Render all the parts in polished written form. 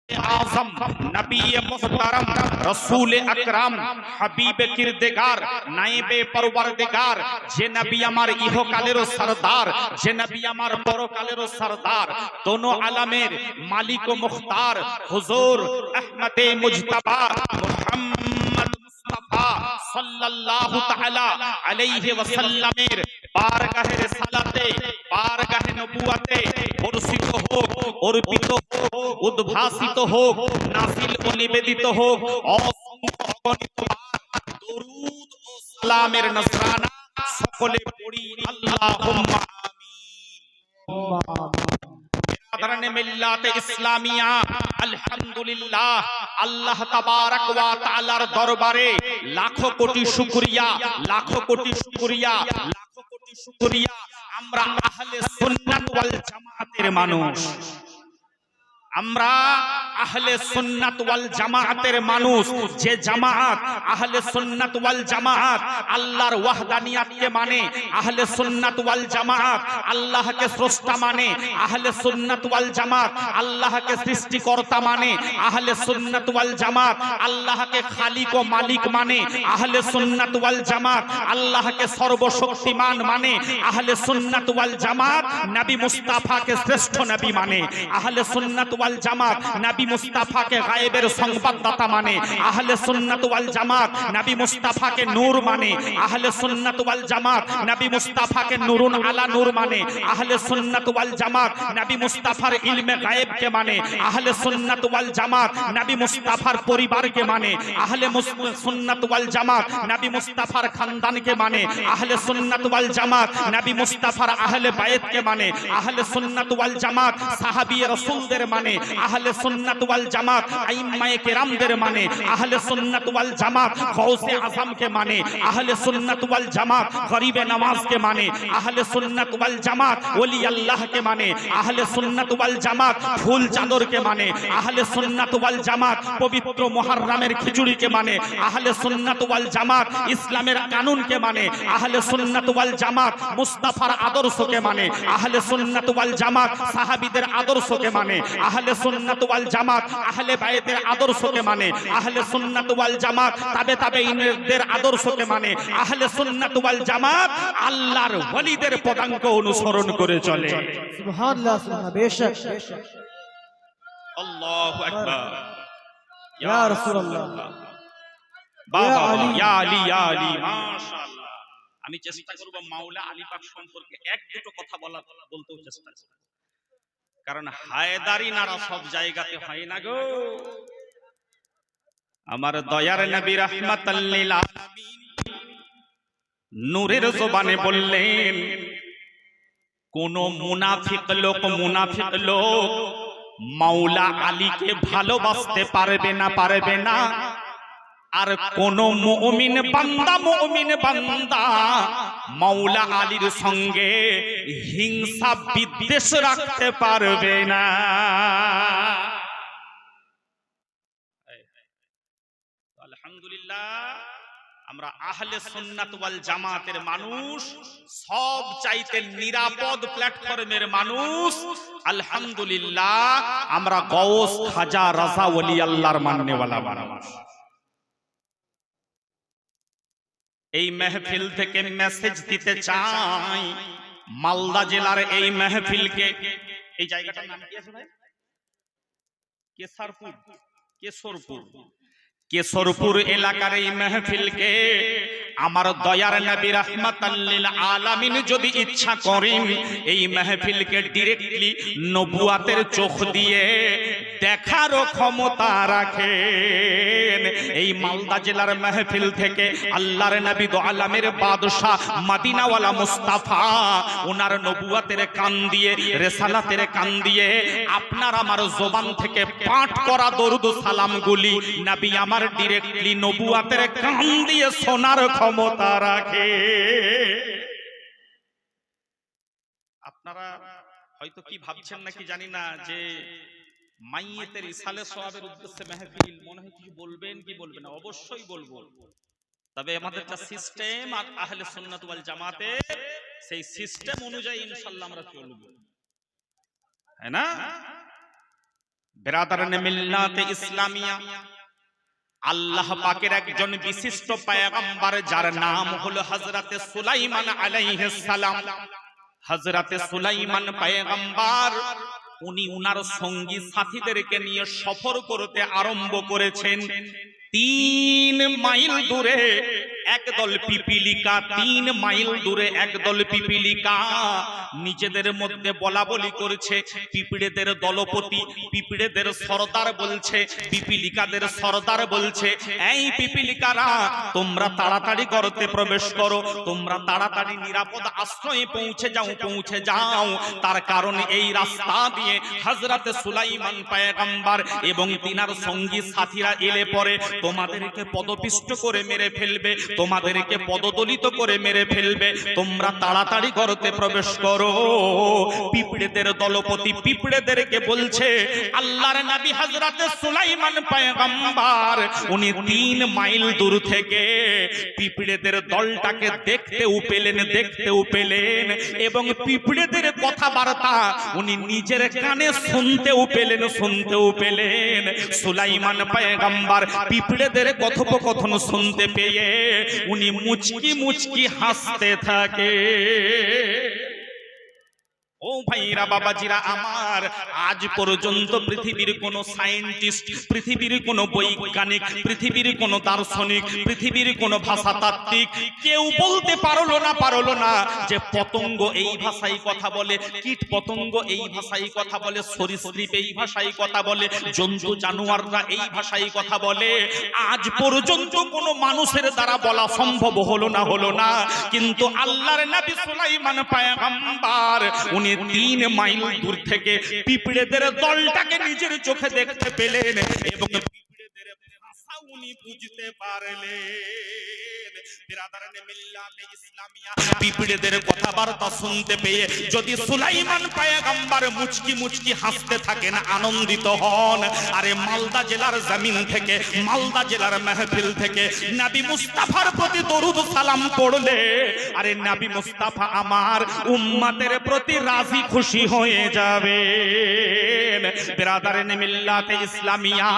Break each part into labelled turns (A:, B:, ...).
A: आजम नबी मुहतरम रसूल अकरम हबीब किरदेगार नाइबे परवरदिगार जे नबी আমার ইহকালেরও সরদার যে নবী আমার পরকালেরও সরদার दोनों आलमेर मालिक ও মুখতার হুজুর আহমদে মুজতবা মুহাম্মদ মুস্তাফা সাল্লাল্লাহু তাআলা আলাইহি ওয়াসাল্লামের বারগাহে রিসালাতে বারগাহে নবুয়তে বর্ষিত হোক অর্পিত হোক উদ্ভাসিত হোক নাযিল ও নিবেদিত হোক অসংখ্য অগণিতবার দরুদ ও সালামের নজরানা সকলে পড়ি আল্লাহুম্মা আমিন। মিল্লাতে ইসলামিয়া আলহামদুলিল্লাহ আল্লাহ তাবারক ওয়া তাআলার দরবারে লাখো কোটি শুকরিয়া লাখো কোটি শুকরিয়া লাখো কোটি শুকরিয়া আমরা আহলে সুন্নাত ওয়াল জামাতের মানুষ আমরা আহলে সুন্নাত ওয়াল জামাতের মানুষ যে জামাত আহলে সুন্নাত ওয়াল জামাত আল্লাহর ওয়াহদানিয়াতকে মানে আহলে সুন্নাত ওয়াল জামাত আল্লাহকে স্রষ্টা মানে আহলে সুন্নাত ওয়াল জামাত আল্লাহকে সৃষ্টিকর্তা মানে আহলে সুন্নাত ওয়াল জামাত আল্লাহকে খালিক ও মালিক মানে আহলে সুন্নাত ওয়াল জামাত আল্লাহকে সর্বশক্তিমান মানে আহলে সুন্নাত ওয়াল জামাত নবী মুস্তাফাকে শ্রেষ্ঠ নবী মানে আহলে সুন্নাত ওয়াল জামাত নবী মুস্তাফাকে গায়েবের সংবাদদাতা মানে আহলে সুন্নাত ওয়াল জামাত নবী মুস্তাফাকে নূর মানে আহলে সুন্নাত ওয়াল জামাত নবী মুস্তাফাকে নূরুন আলা নূর মানে আহলে সুন্নাত ওয়াল জামাত নবী মুস্তাফার ইলমে গায়েবকে মানে আহলে সুন্নাত ওয়াল জামাত নবী মুস্তাফার পরিবারকে মানে আহলে সুন্নাত ওয়াল জামাত নবী মুস্তাফার খানদানকে মানে আহলে সুন্নাত ওয়াল জামাত নবী মুস্তাফার আহলে বায়তকে মানে আহলে সুন্নাত ওয়াল জামাত সাহাবী রাসূলদের মানে আহলে সুন্নাত ওয়াল জামাত আইম্মায়ে কেরামদের মানে আহলে সুন্নাত ওয়াল জামাত গৌসে আযমকে মানে আহলে সুন্নাত ওয়াল জামাত গরিবে নওয়াজকে মানে আহলে সুন্নাত ওয়াল জামাত ওলি আল্লাহকে মানে আহলে সুন্নাত ওয়াল জামাত ফুল চাদরকে মানে আহলে সুন্নাত ওয়াল জামাত পবিত্র মুহররমের খিচুড়িকে মানে আহলে সুন্নাত ওয়াল জামাত ইসলামের কানুনকে মানে আহলে সুন্নাত ওয়াল জামাত মুস্তাফার আদর্শকে মানে আহলে সুন্নাত ওয়াল জামাত সাহাবীদের আদর্শকে মানে আহলে সুন্নাত ওয়াল জামাত আহলে বায়তের আদর্শকে মানে আহলে সুন্নাত ওয়াল জামাত তাবেঈনদের আদর্শকে মানে আহলে সুন্নাত ওয়াল জামাত আল্লাহর ওলিদের পদাঙ্ক অনুসরণ করে চলে
B: সুবহানাল্লাহ সুবহানাল্লাহ বেশক
A: আল্লাহু আকবার
B: ইয়া রাসূলুল্লাহ
A: বাবা ইয়া আলী ইয়া আলী মাশাআল্লাহ আমি চেষ্টা করব মাওলা আলী পাক সম্পর্কে এক দুটো কথা বলতেও চেষ্টা করব কারণ হায়দারি নারা সব জায়গাতে হয় না গো আমার দয়ার নবী রাহমাতাল লিল আলামিন নূরের জবানে বললেন কোন মুনাফিক লোক মাওলা আলীকে ভালোবাসতে পারবে না আর কোন মুমিন বান্দা মাওলা আলীর সঙ্গে হিংসা বিদ্বেষ রাখতে পারবে না আলহামদুলিল্লাহ আমরা আহলে সুন্নাত ওয়াল জামাতের মানুষ সব চাইতে নিরাপদ প্ল্যাটফর্মের মানুষ আলহামদুলিল্লাহ আমরা গৌস খাজা রাজা ওলি আল্লাহর মাননেওয়ালা মানুষ এই মেহফিল থেকে মেসেজ দিতে চাই মালদা জেলার এই মেহফিলকে এই জায়গাটার নাম কি আছে ভাই কেশরপুর এলাকার এই মেহফিলকে আমার দয়ার নবী রাহমাতাল লিল আলামিন যদি ইচ্ছা করেন এই মেহফিলকে ডাইরেক্টলি নবুয়াতের চোখ দিয়ে দেখার ক্ষমতা রাখেন এই মালদা জেলার মেহফিল থেকে আল্লাহর নবী দো আলমের বাদশা মদিনাওয়ালা মুস্তাফা ওনার নবুয়াতের কান দিয়ে রিসালাতের কান দিয়ে আপনার আমার জবান থেকে পাঠ করা দরুদ সালামগুলি নবী আমার ডাইরেক্টলি নবুয়াতের কান দিয়ে শোনার ক্ষমতা রাখে আপনারা হয়তো কি ভাবছেন নাকি জানি না যে মাইয়েতের ইসালে সওয়াবের উদ্দেশ্যে মেহফিল মনে হয় কিছু বলবেন কি বলবেন না অবশ্যই বলবো তবে আমাদের একটা সিস্টেম আর আহলে সুন্নাত ওয়াল জামাতের সেই সিস্টেম অনুযায়ী ইনশাআল্লাহ আমরা চলব है ना বিরাদারানে মিল্লাতে ইসলামিয়া, আল্লাহ পাকের একজন বিশিষ্ট পয়গম্বর যার নাম হলো হযরতে সুলাইমান আলাইহিস সালাম। হযরতে সুলাইমান পয়গম্বর উনি উনার সঙ্গী সাথীদেরকে নিয়ে সফর করতে আরম্ভ করেছেন। 3 মাইল দূরে একদল পিপিলিকা, 3 মাইল দূরে একদল পিপিলিকা নিজেদের মধ্যে বলা বলি করছে। পিঁপড়েদের দলপতি, পিঁপড়েদের সরদার বলছে, পিপিলিকাদের সরদার বলছে, এই পিপিলিকারা তোমরা তাড়াতাড়ি করতে প্রবেশ করো, তোমরা তাড়াতাড়ি নিরাপদ আশ্রয়ে পৌঁছে যাও। তার কারণ এই রাস্তা দিয়ে হযরতে সুলাইমান পয়গম্বর এবং তিনার সঙ্গী সাথীরা এলে পরে তোমাদেরকে পদপিষ্ট করে মেরে ফেলবে, তোমাদেরকে পদদলিত করে মেরে ফেলবে, তোমরা তাড়াতাড়ি করতে প্রবেশ করো। পিঁপড়েদের দলপতি পিঁপড়েদেরকে বলছে, আল্লাহর নবী হযরতে সুলাইমান পয়গম্বর উনি 3 মাইল দূর থেকে পিঁপড়েদের দলটাকে দেখতেও পেলেন এবং পিঁপড়েদের কথাবার্তা উনি নিজের কানে শুনতেও পেলেন। সুলাইমান পয়গম্বর পিঁপড়েদের কথোপকথন শুনতে পেয়ে উনি মুচকি হাসতে থাকে। ও ভাইরা বাবাজিরা আমার, আজ পর্যন্ত পৃথিবীর কোন সায়েন্টিস্ট, পৃথিবীর কোন বৈজ্ঞানিক, পৃথিবীর কোন দার্শনিক, পৃথিবীর কোন ভাষাতাত্ত্বিক কেউ বলতে পারলো না যে পতঙ্গ এই ভাষায় কথা বলে, কীট পতঙ্গ এই ভাষায় কথা বলে, সরীসৃপ এই ভাষায় কথা বলে, জন্তু জানোয়াররা এই ভাষায় কথা বলে। আজ পর্যন্ত কোন মানুষের দ্বারা বলা সম্ভব হলো না। কিন্তু আল্লাহর নবী সুলাইমান পয়গম্বর উনি 3 মাইল দূর থেকে পিঁপড়েদের দলটাকে নিজের চোখে দেখতে পেলেন এবং পিঁপড়েদের ভাষা উনি বুঝতে পারলেন। বিরাদারানে মিল্লাতে ইসলামিয়া, পিঁপড়েদের কথাবার্তা শুনতে পেয়ে যদি সুলাইমান পয়গম্বর মুচকি হাসতে থাকেন, আনন্দিত হন, আরে মালদা জেলার জমিন থেকে, মালদা জেলার মাহফিল থেকে নবী মুস্তাফার প্রতি দরুদ সালাম পড়লে আরে নবী মুস্তাফা আমার উম্মতের প্রতি রাজি খুশি হয়ে যাবে। বিরাদারানে মিল্লাতে ইসলামিয়া,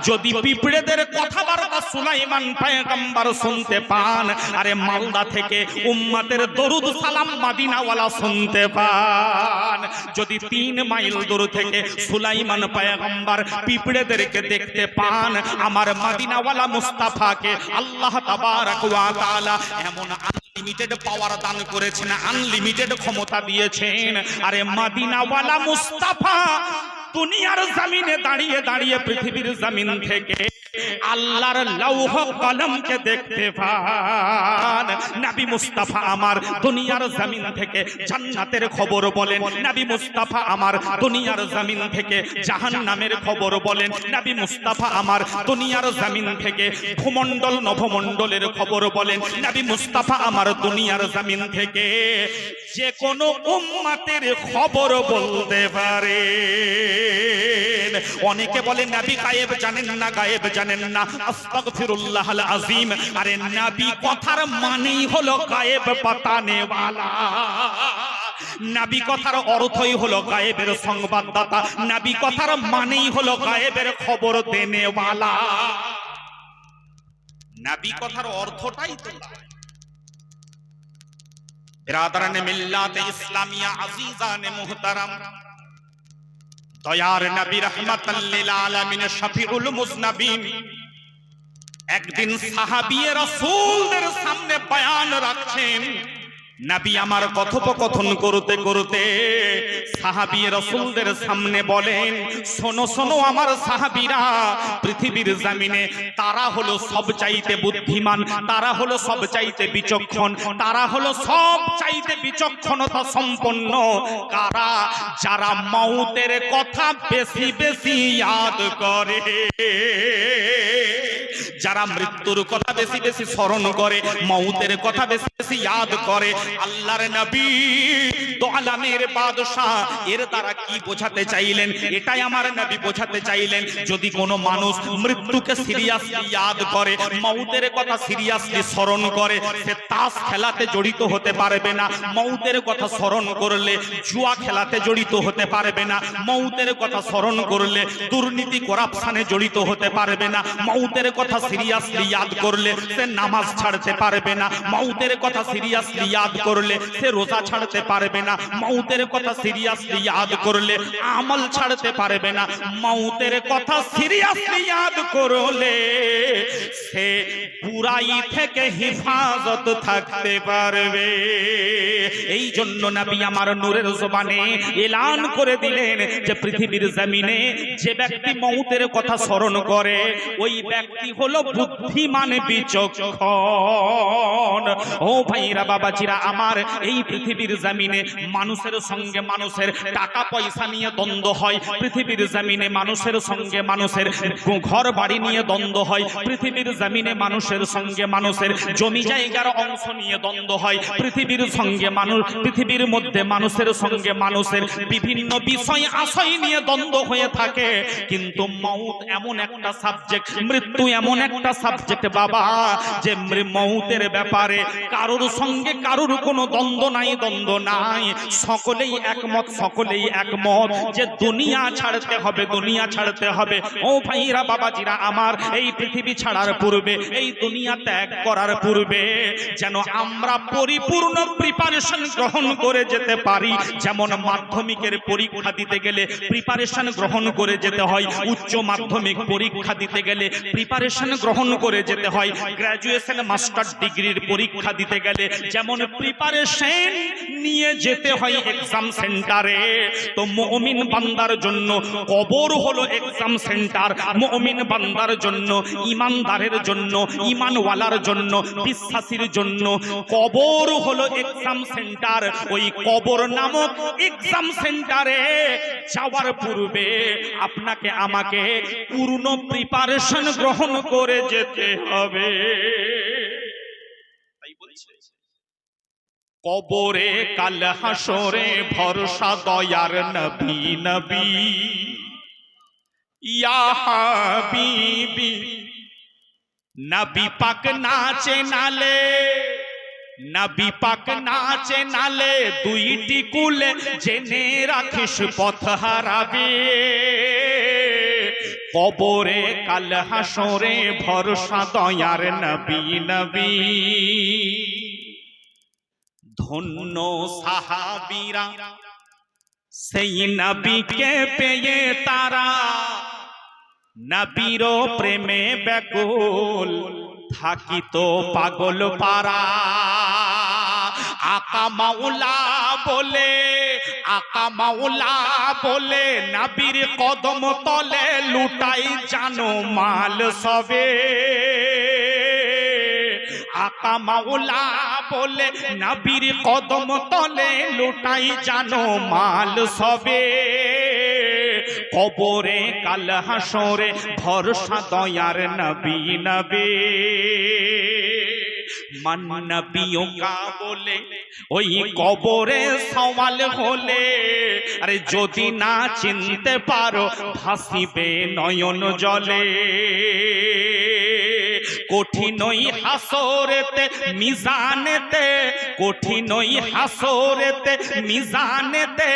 A: যদি পিঁপড়েদের কথাবার্তা সুলাইমান পয়গম্বর শুনতে পান, আরে মালদা থেকে উম্মতের দরুদ সালাম মদিনাওয়ালা শুনতে পান, যদি 3 মাইল দূর থেকে সুলাইমান পয়গম্বর পিঁপড়েদেরকে দেখতে পান, আমার মদিনাওয়ালা মুস্তাফাকে আল্লাহ তাবারক ওয়া তাআলা এমন আনলিমিটেড পাওয়ার দান করেছেন, আনলিমিটেড ক্ষমতা দিয়েছেন। আরে মদিনাওয়ালা মুস্তাফা দুনিয়ার জমিনে দাঁড়িয়ে পৃথিবীর জমিন থেকে আল্লাহর লৌহ কলমকে দেখতে পান। নবী মুস্তাফা আমার দুনিয়ার জমিন থেকে জান্নাতের খবর বলেন, নবী মুস্তাফা আমার দুনিয়ার জমিন থেকে জাহান্নামের খবর বলেন, নবী মুস্তাফা আমার দুনিয়ার জমিন থেকে ভূমণ্ডল নভমণ্ডলের খবর বলেন, নবী মুস্তাফা আমার দুনিয়ার জমিন থেকে যে কোনো উম্মতের খবর বলতে পারে। অনেকে বলে নবী গায়েব জানেন না, আস্তাগফিরুল্লাহল আযীম। আরে নবী কথার মানেই হলো গায়েব পাতানে ওয়ালা, নবী কথার অর্থই হলো গায়েবের সংবাদদাতা, নবী কথার মানেই হলো গায়েবের খবর দেনে ওয়ালা। নবী কথার অর্থটাই তো। বিরাদারানে মিল্লাতে ইসলামিয়া, আজিজানে মুহতারাম, দয়ার নবী রাহমাতাল লিল আলামিন, শফিউল মুজনাবিন একদিন সাহাবিয়ে রাসূলদের সামনে বয়ান রাখছেন। নবী আমার কথোপকথন করতে সাহাবিয়ে রাসূলদের সামনে বলেন, শোনো আমার সাহাবীরা, পৃথিবীর জমিনে তারা হলো সবচাইতে বুদ্ধিমান, তারা হলো সবচাইতে বিচক্ষণ, তারা হলো সবচাইতে বিচক্ষণতা সম্পন্ন কারা? যারা মওতের কথা বেশি ইয়াদ করে, যারা মৃত্যুর কথা বেশি বেশি স্মরণ করে, মউতের কথা বেশি বেশি ইয়াদ করে, আল্লাহর নবী দো আলামের বাদশা এর দ্বারা কি বোঝাতে চাইলেন? এটাই আমার নবী বোঝাতে চাইলেন, যদি কোনো মানুষ মৃত্যুকে সিরিয়াসলি ইয়াদ করে, মউতের কথা সিরিয়াসলি স্মরণ করে, সে তাস খেলাতে জড়িত হতে পারবে না। মউতের কথা স্মরণ করলে জুয়া খেলাতে জড়িত হতে পারবে না। মউতের কথা স্মরণ করলে দুর্নীতি করাপশনে জড়িত হতে পারবে না। মউতের কথা সিরিয়াসলি ইয়াদ করলে সে নামাজ ছাড়তে পারবে না। মউতের কথা সিরিয়াসলি ইয়াদ করলে সে রোজা ছাড়তে পারবে না। মউতের কথা সিরিয়াসলি ইয়াদ করলে আমল ছাড়তে পারবে না। মউতের কথা সিরিয়াসলি ইয়াদ করলে সে বুরাই থেকে হেফাজত থাকতে পারবে। এই জন্য নবী আমার নূরের জবানে এলান করে দিলেন যে পৃথিবীর জমিনে যে ব্যক্তি মউতের কথা স্মরণ করে ওই ব্যক্তি হলো বুদ্ধিমান বিচক্ষণ। ও ভাইরা বাবাজিরা আমার, এই পৃথিবীর জমিনে মানুষের সঙ্গে মানুষের টাকা পয়সা নিয়ে দ্বন্দ্ব হয়, পৃথিবীর জমিনে মানুষের সঙ্গে মানুষের ঘর বাড়ি নিয়ে দ্বন্দ্ব হয়, পৃথিবীর জমিনে মানুষের সঙ্গে মানুষের জমি জায়গার অংশ নিয়ে দ্বন্দ্ব হয়, পৃথিবীর সঙ্গে মানুষ, পৃথিবীর মধ্যে মানুষের সঙ্গে মানুষের বিভিন্ন বিষয় আশয় নিয়ে দ্বন্দ্ব হয়ে থাকে। কিন্তু মউত এমন একটা সাবজেক্ট, মৃত্যু এমন একটা সাবজেক্ট বাবা, যে মউতের ব্যাপারে কারোর সঙ্গে কারোর কোনো দ্বন্দ্ব নাই, দ্বন্দ্ব নাই, সকলেই একমত, সকলেই একমত যে দুনিয়া ছাড়তে হবে, দুনিয়া ছাড়তে হবে। ও ভাইরা বাবাজিরা আমার, এই পৃথিবী ছাড়ার পূর্বে, এই দুনিয়া ত্যাগ করার পূর্বে যেন আমরা পরিপূর্ণ প্রিপারেশন গ্রহণ করে যেতে পারি। যেমন মাধ্যমিকের পরীক্ষা দিতে গেলে প্রিপারেশন গ্রহণ করে যেতে হয়, উচ্চ মাধ্যমিক পরীক্ষা দিতে গেলে প্রিপারেশন গ্রহণ করে যেতে হয়, গ্র্যাজুয়েশন মাস্টার ডিগ্রির পরীক্ষা দিতে গেলে যেমন প্রিপারেশন নিয়ে যেতে হয় এক্সাম সেন্টারে। তো মুমিন বান্দার জন্য কবর হলো এক্সাম সেন্টার, মুমিন বান্দার জন্য, ঈমানদারের জন্য, ঈমানওয়ালার জন্য, বিশ্বাসীর জন্য কবর হলো এক্সাম সেন্টার। ওই কবর নামক এক্সাম সেন্টারে যাওয়ার পূর্বে আপনাকে আমাকে পূর্ণ প্রিপারেশন গ্রহণ করে যেতে হবে। তাই বলছে কবরে কাল হাসরে ভরসা দয়ার নবী নবী ইয়া হাবিবি। নবী পাক নাচে নালে, নবী পাক নাচে নালে, দুইটি কুলে জেনে রাখিস পথ হারাবে। কবরে কাল হাসরে ভরসা দয়ার নবী নবী। ধন্য সাহাবীরা সেই নবীকে পেয়ে তারা, নবীর প্রেমে ব্যাকুল থাকিত পাগল পারা। আকা মাওলা বলে, আকা মাওলা বলে নবীর কদম তলে লুটাই জানো মাল সবে। আকা মাওলা বলে নবীর কদম তলে লুটাই জানো মাল সবে। কবরে কাল হাসরে ভরসা দয়ার নবী নবী। মান নবিয়োं का বলে ওই কবরে সওয়াল হলে, আরে যদি না চিনতে পারো ভাসিবে নয়ন জলে। কঠিনই হাসরেতে মিজানেতে, কঠিনই হাসরেতে মিজানেতে,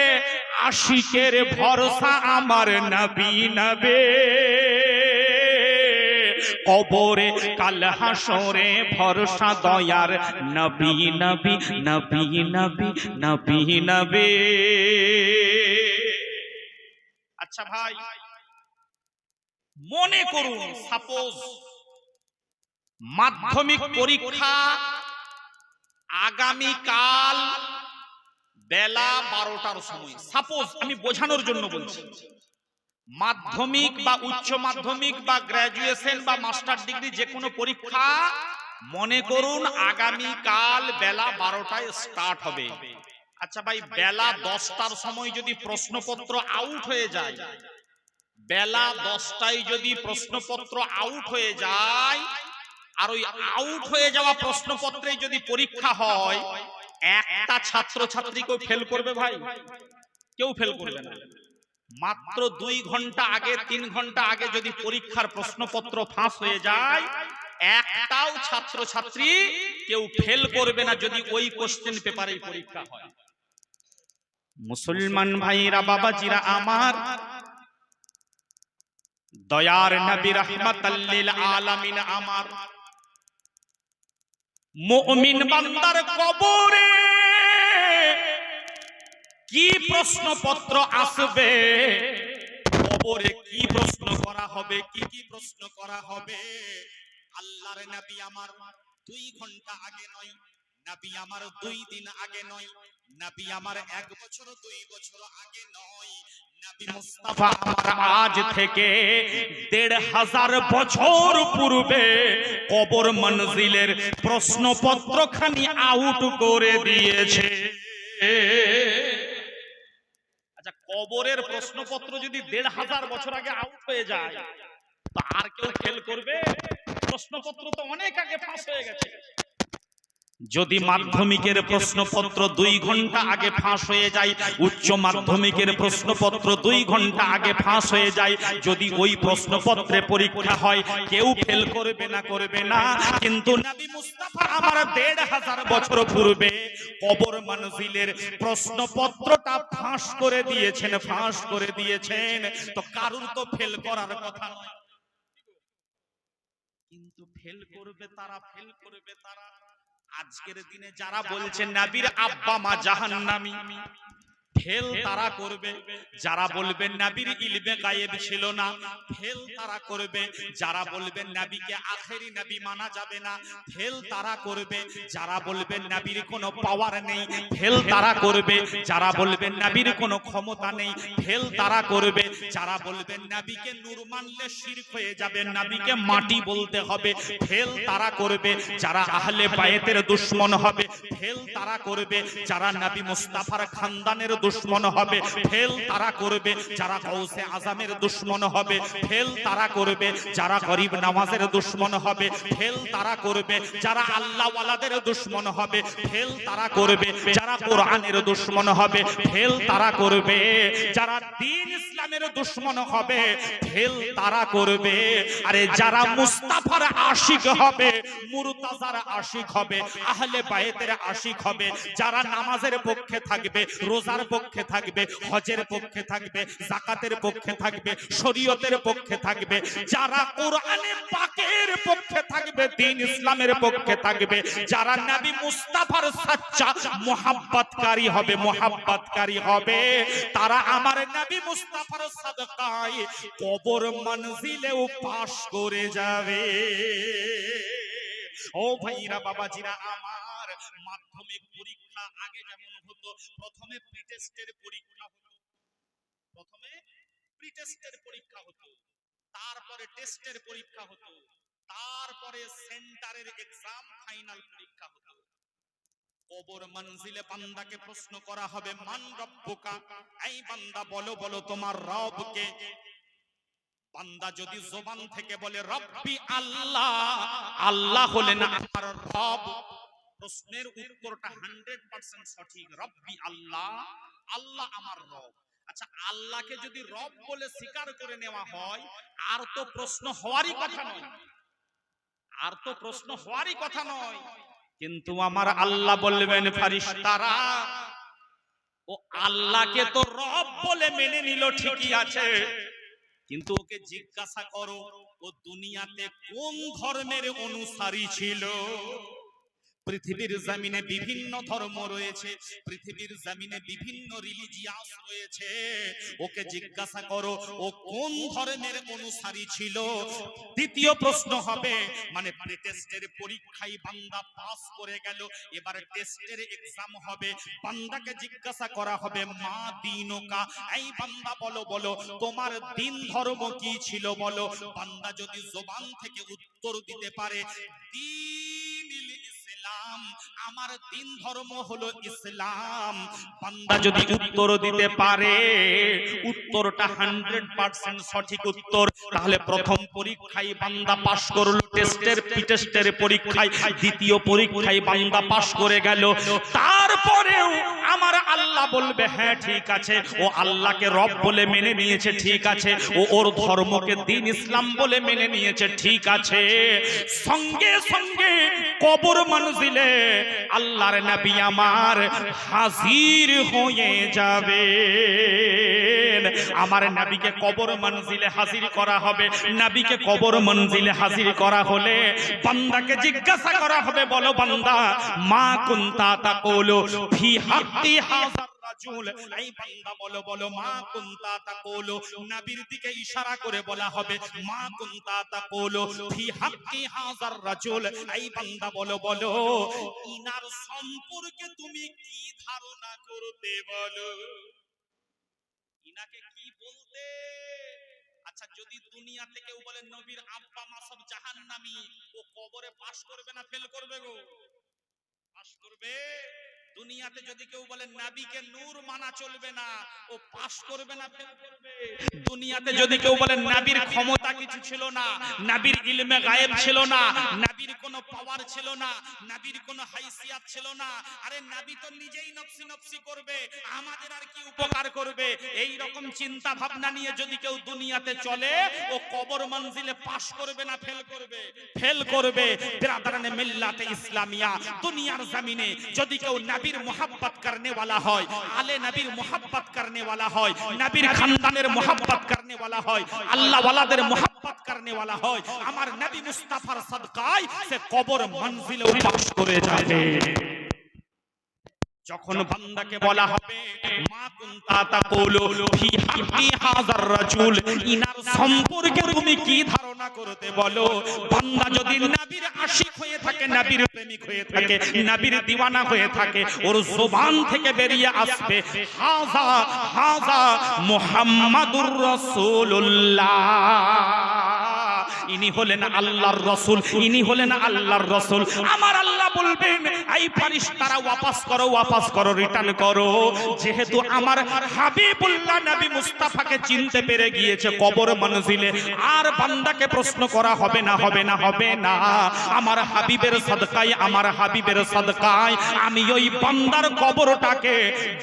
A: আশিকের ভরসা আমার নবী নবী। কবরে কাল হাসরে ভরসা দয়ার নবী নবী নবী নবী নবী নবী। আচ্ছা ভাই, মনে করুন সাপোজ মাধ্যমিক পরীক্ষা আগামী কাল বেলা 12টার সময়, সাপোজ আমি বোঝানোর জন্য বলছি, মাধ্যমিক বা উচ্চ মাধ্যমিক বা গ্র্যাজুয়েশন বা মাস্টার ডিগ্রি যে কোনো পরীক্ষা মনে করুন আগামী কাল বেলা 12টায় স্টার্ট হবে। আচ্ছা ভাই, বেলা 10টার সময় যদি প্রশ্নপত্র আউট হয়ে যায়, বেলা 10টায় যদি প্রশ্নপত্র আউট হয়ে যায় আর ওই আউট হয়ে যাওয়া প্রশ্নপত্রে যদি পরীক্ষা হয়, একটা ছাত্র ছাত্রী কেউ ফেল করবে ভাই? কেউ ফেল করবে না। মাত্র 2 ঘন্টা আগে 3 ঘন্টা আগে যদি পরীক্ষার প্রশ্নপত্র ফাঁস হয়ে যায়, একটাও ছাত্র ছাত্রী কেউ ফেল করবে না যদি ওই কোশ্চেন পেপারে পরীক্ষা হয়। মুসলমান ভাইরা বাবাজিরা আমার, দয়ার নবী রাহমাতাল লিল আলামিন আমার, মুমিন বান্দার কবরে কি প্রশ্নপত্র আসবে, কবরে কি প্রশ্ন করা হবে, কি কি প্রশ্ন করা হবে, আল্লাহর নবী আমার 2 ঘন্টা আগে নয়, নবী আমার 2 দিন আগে নয়, নবী আমার 1 বছর 2 বছর আগে নয়, নবী মুস্তাফা আমার আজ থেকে 1500 বছর পূর্বে কবর মঞ্জিলের প্রশ্নপত্র খানি আউট করে দিয়েছে। আচ্ছা, কবরের প্রশ্নপত্র যদি 1500 বছর আগে আউট হয়ে যায়, তো আর কেউ ফেল করবে? প্রশ্নপত্র তো অনেক আগে ফাঁস হয়ে গেছে। যদি মাধ্যমিকের প্রশ্নপত্র 2 ঘন্টা আগে ফাঁস হয়ে যায়, উচ্চ মাধ্যমিকের প্রশ্নপত্র 2 ঘন্টা আগে ফাঁস হয়ে যায়, যদি ওই প্রশ্নপত্রে পরীক্ষা হয়, কেউ ফেল করবে না, করবে না। কিন্তু নবী মুস্তাফা আমার 1500 বছর পূর্বে কবর মঞ্জিলের প্রশ্নপত্রটা ফাঁস করে দিয়েছেন, ফাঁস করে দিয়েছেন। তো কারুর তো ফেল করার কথা নয়, কিন্তু ফেল করবে তারা, ফেল করবে তারা। আজকের দিনে যারা বলছেন নবীর আব্বা মা জাহান্নামী, ফেল তারা করবে। যারা বলবেন নবীর ইলমে গায়েব ছিল না, ফেল তারা করবে। যারা বলবেন নবীকে আখেরি নবী মানা যাবে না, ফেল তারা করবে। যারা বলবেন নবীর কোনো পাওয়ার নেই, ফেল তারা করবে। যারা বলবেন নবীর কোনো ক্ষমতা নেই, ফেল তারা করবে। যারা বলবেন নবীকে নূর মানলে শিরক হয়ে যাবে, নবীকে মাটি বলতে হবে, ফেল তারা করবে। যারা আহলে বায়তের দুশমন হবে, ফেল তারা করবে। যারা নবী মুস্তাফার খানদানের দুশমন হবে, ফেল তারা করবে। যারা গৌসে আজমের দুশমন হবে, ফেল তারা করবে। যারা গরিব নামাজের দুশমন হবে, ফেল তারা করবে। যারা আল্লাহ ওয়ালাদের দুশমন হবে, ফেল তারা করবে। যারা কোরআনের দুশমন হবে, ফেল তারা করবে। যারা দ্বীন ইসলামের দুশমন হবে, ফেল তারা করবে। আরে যারা মুস্তাফার আশিক হবে, মুরতাজার আশিক হবে, আহলে বায়তের আশিক হবে, যারা নামাজের পক্ষে থাকবে, রোজার পক্ষে থাকবে, হজের পক্ষে থাকবে, যাকাতের পক্ষে থাকবে, শরীয়তের পক্ষে থাকবে, যারা কোরআনে পাকের পক্ষে থাকবে, দ্বীন ইসলামের পক্ষে থাকবে, যারা নবী মুস্তাফার সচ্চা মুহাব্বতকারী হবে, মুহাব্বতকারী হবে, তারা আমার নবী মুস্তাফার সাদকায় কবর মঞ্জিলেও পাশ করে যাবে। ও ভাইরা বাবাজিরা আমার, মাধ্যমিক পরীক্ষা আগে যেমন হতো, প্রথমে প্রি টেস্টের পরীক্ষা হতো, প্রথমে প্রি টেস্টের পরীক্ষা হতো, তারপরে টেস্টের পরীক্ষা হতো, তারপরে সেন্টারের এক্সাম ফাইনাল পরীক্ষা হতো। কবর মঞ্জিলে বান্দাকে প্রশ্ন করা হবে, মান রব্বুকা, এই বান্দা বলো, বলো তোমার রব কে। বান্দা যদি জবান থেকে বলে রব্বি আল্লাহ, আল্লাহ হলেন আমার রব, প্রশ্নের উত্তরটা 100% সঠিক। রব্বি আল্লাহ, আল্লাহ আমার রব। আচ্ছা, আল্লাহকে যদি রব বলে স্বীকার করে নেওয়া হয়, আর তো প্রশ্ন হওয়ারই কথা নয়, আর তো প্রশ্ন হওয়ারই কথা নয়। কিন্তু আমার আল্লাহ বলবেন, ফেরেশতারা ও আল্লাহকে তো রব বলে মেনে নিল, ঠিকই আছে, কিন্তু ওকে জিজ্ঞাসা করো ও দুনিয়াতে কোন ধর্মের অনুসারী ছিল। পৃথিবীর জমিনে বিভিন্ন ধর্ম রয়েছে, পৃথিবীর জমিনে বিভিন্ন রিলিজিয়াস রয়েছে, ওকে জিজ্ঞাসা করো ও কোন ধর্মের অনুসারী ছিল। দ্বিতীয় প্রশ্ন হবে, মানে টেস্টের পরীক্ষায় বান্দা পাস করে গেল, এবারে টেস্টের এক্সাম হবে, বান্দাকে জিজ্ঞাসা করা হবে, মা দীনুকা, এই বান্দা বলো, বলো তোমার দিন ধর্ম কি ছিল বলো। বান্দা যদি জবান থেকে উত্তর দিতে পারে, দীনুল ইসলাম, ইসলাম, আমার দিন ধর্ম হলো ইসলাম। বান্দা যদি উত্তর দিতে পারে, উত্তরটা 100% সঠিক উত্তর, তাহলে প্রথম পরীক্ষায় বান্দা পাশ করলো, টেস্টের পরীক্ষায়, দ্বিতীয় পরীক্ষায় বান্দা পাশ করে গেল। তারপরেও আমার আল্লাহ বলবে হ্যাঁ ঠিক আছে, ও আল্লাহকে রব বলে মেনে নিয়েছে, ঠিক আছে, ও ওর ধর্মকে দ্বীন ইসলাম বলে মেনে নিয়েছে, ঠিক আছে। সঙ্গে সঙ্গে কবর মঞ্জিলে আল্লাহর নবী আমার হাজির হয়ে যাবে। আমার নবীকে কবর মঞ্জিলে হাজির করা হবে। নবীকে কবর মঞ্জিলে হাজির করা হলে বান্দাকে জিজ্ঞাসা করা হবে, বলো বান্দা, মা কুনতা তাকুলু ফি হাক্কি হাযার রাজুল। এই বান্দা বলো, বলো মা কুনতা তাকুলু। নবীর দিকে ইশারা করে বলা হবে, মা কুনতা তাকুলু ফি হাক্কি হাযার রাজুল। এই বান্দা বলো, বলো ইনার সম্পর্কে তুমি কি ধারণা করতে, বলো ইনাকে কি বলতে। আচ্ছা, যদি দুনিয়াতে কেউ বলে নবীর আব্বা মা সব জাহান্নামী, ও কবরে পাশ করবে না ফেল করবে গো? পাশ করবে। দুনিয়াতে যদি কেউ বলে নবীকে নূর মানা চলবে না, ও পাশ করবে না ফেল করবে? দুনিয়াতে যদি কেউ বলে নবীর ক্ষমতা কিছু ছিল না, নবীর ইলমে গায়েব ছিল না, নবীর কোনো পাওয়ার ছিল না, নবীর কোনো হাইসিয়াত ছিল না, আরে নবী তো নিজেই নফসি নফসি করবে, আমাদের আর কি উপকার করবে, এই রকম চিন্তা ভাবনা নিয়ে যদি কেউ দুনিয়াতে চলে, ও কবর মঞ্জিলে পাশ করবে না ফেল করবে? ফেল করবে। বিরাদরানে মিল্লাতে ইসলামিয়া, দুনিয়ার জমিনে যদি কেউ নবীর मोहब्बत करने वाला है, आले नबीर मोहब्बत करने वाला है, नबीर खानदानेर मोहब्बत करने वाला है, अल्लाह वालादेर मोहब्बत करने वाला है, आमार नबी मुस्ताफार सदकाय से कबर मंजिले पास करे जाबे। যখন বান্দাকে বলা হবে মা কুনতা তাকুলু ফি হাক্কি হাযার রাজুল, ইনার সম্পর্কে তুমি কি ধারণা করতে, বলো। বান্দা যদি নবীর আশিক হয়ে থাকে, নবীর প্রেমিক হয়ে থাকে, নবীর দিওয়ানা হয়ে থাকে, ওর জবান থেকে বেরিয়ে আসবে হাযা হাযা মুহাম্মাদুর রাসূলুল্লাহ, ইনি হলেন আল্লাহর রাসূল, ইনি হলেন আল্লাহর রাসূল। আমার আল্লাহ বলবেন, এই ফেরেশতারা ওয়াপাস করো, ওয়াপাস করো, রিটার্ন করো, যেহেতু আমার হাবিবুল্লাহ নবী মুস্তাফাকে চিনতে পেরে গিয়েছে কবর মঞ্জিলে, আর বান্দাকে প্রশ্ন করা হবে না, হবে না, হবে না। আমার হাবিবের সাদকায়, আমার হাবিবের সাদকায় আমি ওই বান্দার কবরটাকে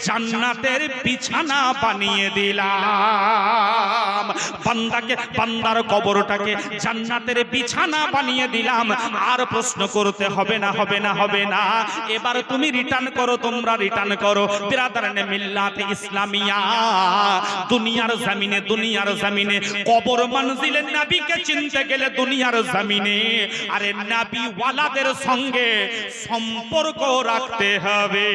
A: জান্নাতের বিছানা বানিয়ে দিলাম। বান্দাকে, বান্দার কবরটাকে জান্নাতের বিছানা বানিয়ে দিলাম, আর প্রশ্ন করতে হবে না, হবে না, হবে না। এবার তুমি রিটার্ন করো, তোমরা রিটার্ন করো। বিরাদরানে মিল্লাতে ইসলামিয়া, দুনিয়ার জমিনে, দুনিয়ার জমিনে কবর মঞ্জিলে নবীকে চিনতে গেলে দুনিয়ার জমিনে আরে নবী ওয়ালাদের সঙ্গে সম্পর্ক রাখতে হবে।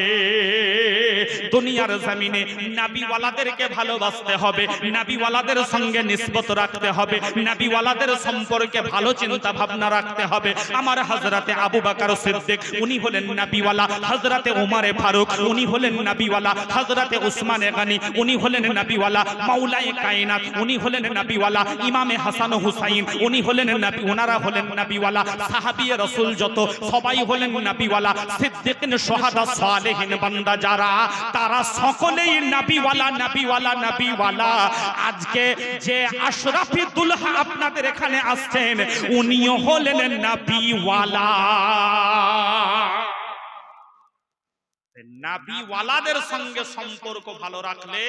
A: দুনিয়ার জমিনে নবী ওয়ালাদেরকে ভালোবাসতে হবে, নবী ওয়ালাদের সঙ্গে নিসবত রাখতে হবে, নবী ওয়ালাদের সম্পর্কে ভালো চিন্তা ভাবনা রাখতে হবে। আমার হযরতে আবু বকর সিদ্দিক, উনি হলেন নবীওয়ালা। হযরতে উমরে ফারুক, উনি হলেন নবীওয়ালা। হযরতে উসমানে গনি, উনি হলেন নবীওয়ালা। মাওলায়ে কায়নাত, উনি হলেন নবীওয়ালা। ইমামে হাসান ও হুসাইন, উনি হলেন নবী, ওনারা হলেন নবীওয়ালা। সাহাবিয়ে রাসূল যত সবাই হলেন নবীওয়ালা। সিদ্দিকিন, শুহাদা, সালেহিন বান্দা যারা, তারা সকলেই নবীওয়ালা, নবীওয়ালা, নবীওয়ালা। আজকে যে আশরাফি দুলহা আপনাদের এখানে আসছেন, উনিও হলেন নবীওয়ালা। নবীওয়ালাদের সঙ্গে সম্পর্ক ভালো রাখলে,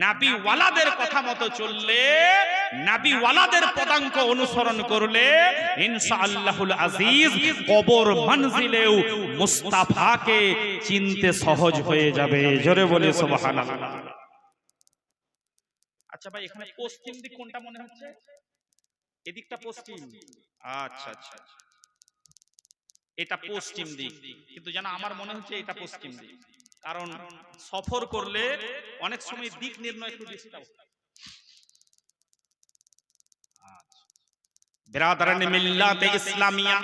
A: নবীওয়ালাদের কথা মতো চললে, নবীওয়ালাদের পদাঙ্ক অনুসরণ করলে ইনশাআল্লাহুল আজিজ কবর মঞ্জিলেও মুস্তাফাকে চিনতে সহজ হয়ে যাবে। জোরে বলে সুবহানাল্লাহ। আচ্ছা ভাই, এখানে পশ্চিম দিক কোনটা মনে হচ্ছে? এদিকটা পশ্চিম। আচ্ছা আচ্ছা, এটা পশ্চিম দিক, কিন্তু জানা আমার মনে হচ্ছে এটা পশ্চিম দিক, কারণ সফর করলে অনেক সময় দিক নির্ণয় একটু ডিস্টার্ব হয়। বিরাদরানে মিল্লাতে ইসলামিয়া,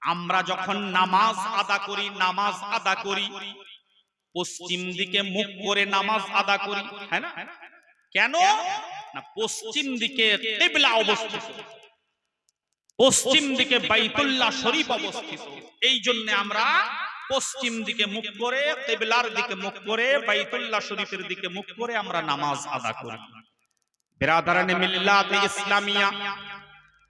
A: আমরা যখন নামাজ আদা করি, নামাজ আদা করি পশ্চিম দিকে মুখ করে নামাজ আদা করি, হ্যাঁ না? কেন না? পশ্চিম দিকে কিবলা অবস্থিত। পশ্চিম দিকে বাইতুল্লাহ শরীফ অবস্থিত। এই জন্য আমরা পশ্চিম দিকে মুখ করে, কিবলার দিকে মুখ করে, বাইতুল্লাহ শরীফের দিকে মুখ করে আমরা নামাজ আদা করি। বিরাদারানে মিল্লাত ইসলামিয়া,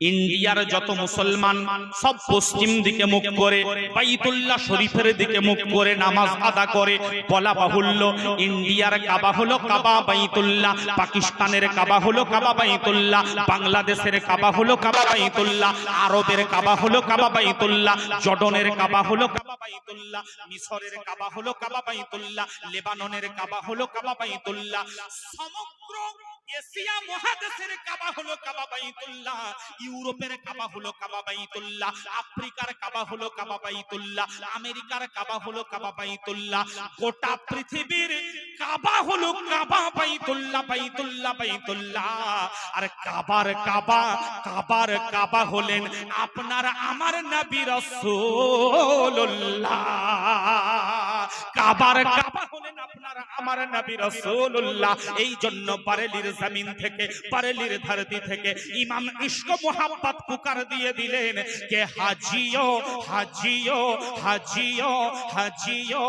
A: ইন্ডিয়ার যত মুসলমান সব পশ্চিম দিকে মুখ করে বাইতুল্লাহ শরীফের দিকে মুখ করে নামাজ আদা করে। বলা বাহুল্য, ইন্ডিয়ার কাবা হলো কাবা বাইতুল্লাহ, পাকিস্তানের কাবা হলো কাবা বাইতুল্লাহ, বাংলাদেশের কাবা হলো কাবা বাইতুল্লাহ, আরবের কাবা হলো কাবা বাইতুল্লাহ, জর্ডানের কাবা হলো কাবা বাইতুল্লাহ, মিশরের কাবা হলো কাবা বাইতুল্লাহ, লেবাননের কাবা হলো কাবা বাইতুল্লাহ, সমগ্র এশিয়া মহাদেশের কাবা হলো কাবা বাইতুল্লাহ, ইউরোপের কাবা হলো কাবা বাইতুল্লাহ, আফ্রিকার কাবা হলো কাবা বাইতুল্লাহ, আমেরিকার কাবা হলো কাবা বাইতুল্লাহ, গোটা পৃথিবীর কাবা হলো কাবা বাইতুল্লাহ, বাইতুল্লাহ, বাইতুল্লাহ। আর কাবার কাবা, কাবার কাবা হলেন আপনার আমার নবী রাসূলুল্লাহ। কাবার কাবা হলেন আপনার আমার নবী রাসূলুল্লাহ। এই জন্য বারেলির জমিন থেকে, বারেলির ধরতি থেকে ইমাম ইশক মোহাম্মদ পুকার দিয়ে দিলেন কে হাজিও হাজিও হাজিও হাজিও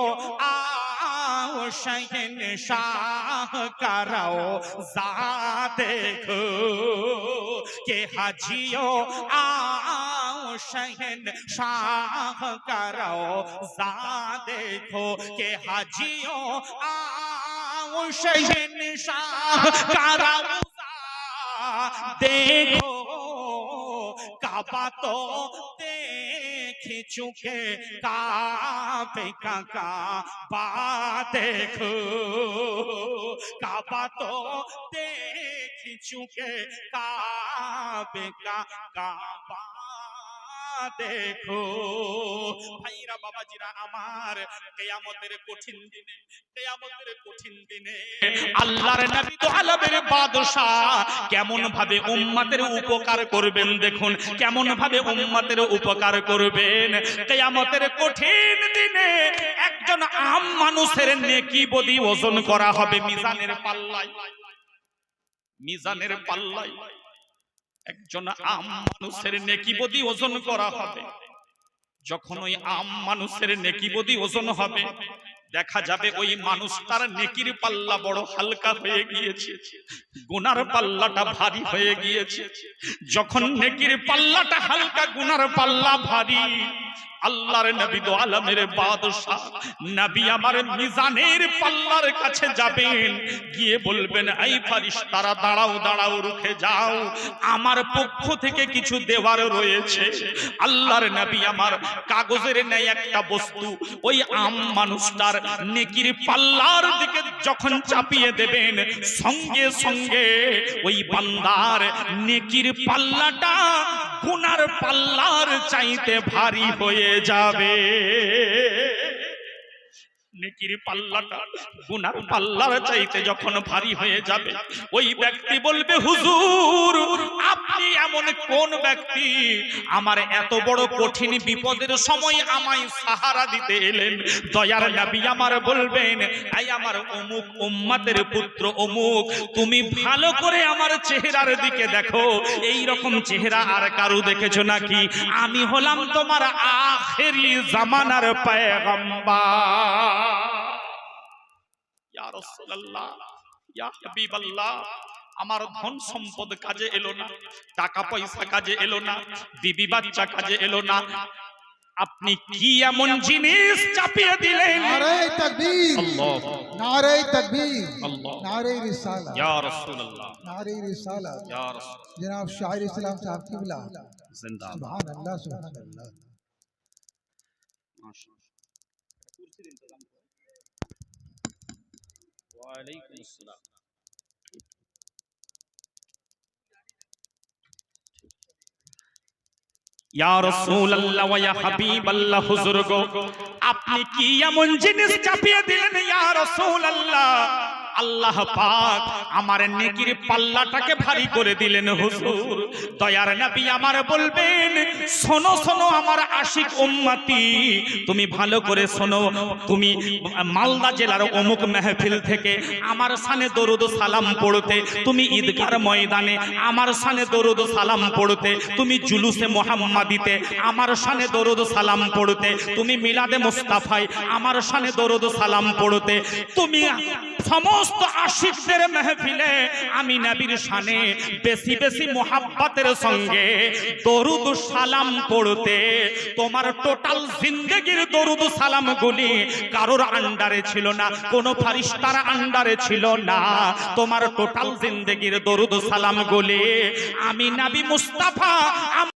A: आओ शहंशाह कराओ जा देखो के हाजियो आओ शहंशाह कराओ जा देखो के हाजियो आओ शहंशाह कराओ देखो काबा तो देख चुके काबे का काबा देखो काबा तो देख चुके काबे का काबा देखो। ভাইরা বাবাজিরা আমার, কিয়ামতের কঠিন দিনে, কিয়ামতের কঠিন দিনে আল্লাহর নবী তো আলমের বাদশা কেমন ভাবে উম্মতের উপকার করবেন দেখুন, কেমন ভাবে উম্মতের উপকার করবেন। কিয়ামতের কঠিন দিনে একজন আম মানুষের নেকি বদি ওজন করা হবে মিজানের পাল্লায়, মিজানের পাল্লায় একজন আম মানুষের নেকি বদি ওজন করা হবে। যখন ওই আম মানুষের নেকি বদি ওজন হবে, দেখা যাবে ওই মানুষটার নেকির পাল্লা বড় হালকা হয়ে গিয়েছে, গুনার পাল্লাটা ভারী হয়ে গিয়েছে। যখন নেকির পাল্লাটা হালকা, গুনার পাল্লা ভারী, আল্লাহর নবী দো আলমের বাদশা নবী আমার মিজানের পাল্লার কাছে যাবেন, গিয়ে বলবেন এই ফেরেশতারা দাঁড়াও দাঁড়াও রুখে যাও, আমার পক্ষ থেকে কিছু দেওয়ার রয়েছে। আল্লাহর নবী আমার কাগজের ন্যায় একটা বস্তু ওই আম মানুষটার নেকির পাল্লার দিকে যখন চাপিয়ে দেবেন, সঙ্গে সঙ্গে ওই বান্দার নেকির পাল্লাটা গুনার পাল্লার চাইতে ভারী হয়ে যাবে। নেকির পাল্লাটা গুনার পাল্লার চাইতে যখন ভারী হয়ে যাবে, ওই ব্যক্তি বলবে হুজুর আপনি এমন কোন ব্যক্তি আমার এত বড় কঠিন বিপদের সময় আমায় সাহারা দিতে এলেন? দয়ার নবী আমার বলবেন এই আমার অমুক উম্মতের পুত্র অমুক, তুমি ভালো করে আমার চেহারার দিকে দেখো, এই রকম চেহারা আর কারো দেখেছো নাকি? আমি হলাম তোমার আখেরি জামানার পয়গম্বর। ইয়া রাসূলুল্লাহ, ইয়া হাবিবাল্লাহ, আমার ধন সম্পদ কাজে এলো না, টাকা পয়সা কাজে এলো না, বিবি বাচ্চা কাজে এলো না, আপনি কি এমন জিনিস চাপিয়ে দিলেন?
C: নারে তাকবীর,
A: আল্লাহ,
C: নারে তাকবীর,
A: আল্লাহ,
C: नारे रिसाला,
A: ইয়া রাসূলুল্লাহ,
C: नारे रिसाला,
A: ইয়া রাসূল,
C: जनाब शायर इस्लाम साहब किबला,
A: जिंदाबाद।
C: सुभान अल्लाह, सुभान अल्लाह।
A: ওয়ালাইকুম আসসালাম। ইয়া রাসূলুল্লাহ ওয়া ইয়া হাবিবাল্লাহ, হুজুর গো আপনি কি এমন জিনিস চাপিয়ে দিলেন ইয়া রাসূলুল্লাহ? আল্লাহ পাক আমার নেকির পাল্লাটাকে ভারী করে দিলেন হুজুর। দয়ার নবী আমার বলবেন, শোনো শোনো আমার আশিক উম্মতি, তুমি ভালো করে শোনো। তুমি মালদা জেলার অমুক মেহফিল থেকে আমার শানে দরুদ সালাম পড়তে, তুমি ঈদগার ময়দানে আমার শানে দরুদ সালাম পড়তে, তুমি জুলুসে মুহাম্মাদিতে আমার শানে দরুদ সালাম পড়তে, তুমি মিলাদে মুস্তাফায় আমার শানে দরুদ সালাম পড়তে, তুমি সমস্ত আশিকদের মেহফিলে আমি নবীর শানে বেশি বেশি মুহাব্বতের সঙ্গে দরুদ সালাম পড়তে, তোমার টোটাল জিন্দেগির দরুদ সালামগুলি কারোর আন্ডারে ছিল না, কোনো ফারিস্তার আন্ডারে ছিল না। তোমার টোটাল জিন্দেগির দরুদ সালামগুলি আমি নবী মুস্তাফা